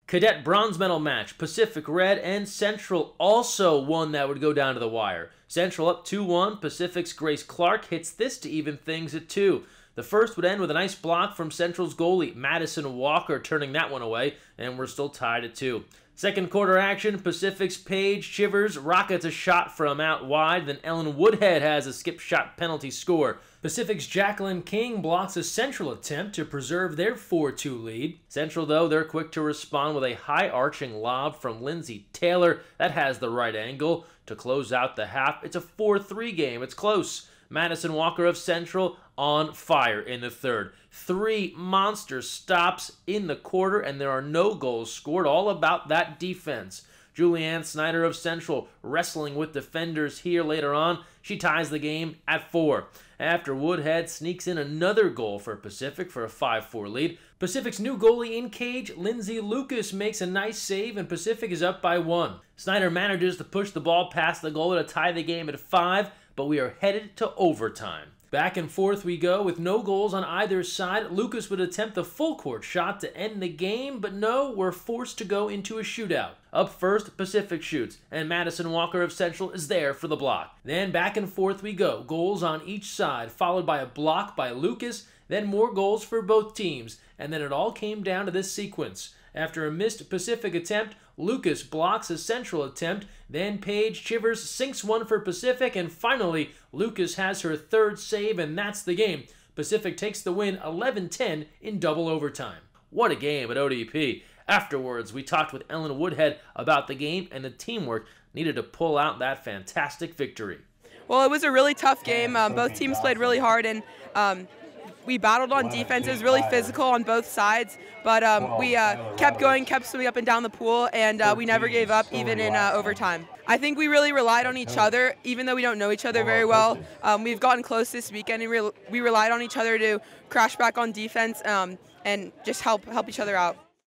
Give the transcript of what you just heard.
Cadet bronze medal match, Pacific Red and Central, also one that would go down to the wire. Central up 2-1, Pacific's Grace Clark hits this to even things at 2. The first would end with a nice block from Central's goalie, Madison Walker, turning that one away, and we're still tied at 2. Second quarter action, Pacific's Paige Chivers rockets a shot from out wide, then Ellen Woodhead has a skip shot penalty score. Pacific's Jacqueline King blocks a Central attempt to preserve their 4-2 lead. Central, though, they're quick to respond with a high-arching lob from Lindsay Taylor. That has the right angle to close out the half. It's a 4-3 game. It's close. Madison Walker of Central on fire in the third. 3 monster stops in the quarter, and there are no goals scored. All about that defense. Julianne Snyder of Central wrestling with defenders here later on. She ties the game at 4. After Woodhead sneaks in another goal for Pacific for a 5-4 lead. Pacific's new goalie in cage, Lindsay Lucas, makes a nice save, and Pacific is up by 1. Snyder manages to push the ball past the goal to tie the game at 5, but we are headed to overtime. Back and forth we go with no goals on either side. Lucas would attempt a full-court shot to end the game, but no, we're forced to go into a shootout. Up first, Pacific shoots, and Madison Walker of Central is there for the block. Then back and forth we go, goals on each side, followed by a block by Lucas, then more goals for both teams, and then it all came down to this sequence. After a missed Pacific attempt, Lucas blocks a Central attempt, then Paige Chivers sinks one for Pacific, and finally, Lucas has her third save, and that's the game. Pacific takes the win 11-10 in double overtime. What a game at ODP. Afterwards, we talked with Ellen Woodhead about the game and the teamwork needed to pull out that fantastic victory. Well, it was a really tough game. Both teams played really hard, and we battled on defense. It was really physical on both sides, but we kept going, kept swimming up and down the pool, and we never gave up, even in overtime. I think we really relied on each other, even though we don't know each other very well. We've gotten close this weekend, and we relied on each other to crash back on defense and just help each other out.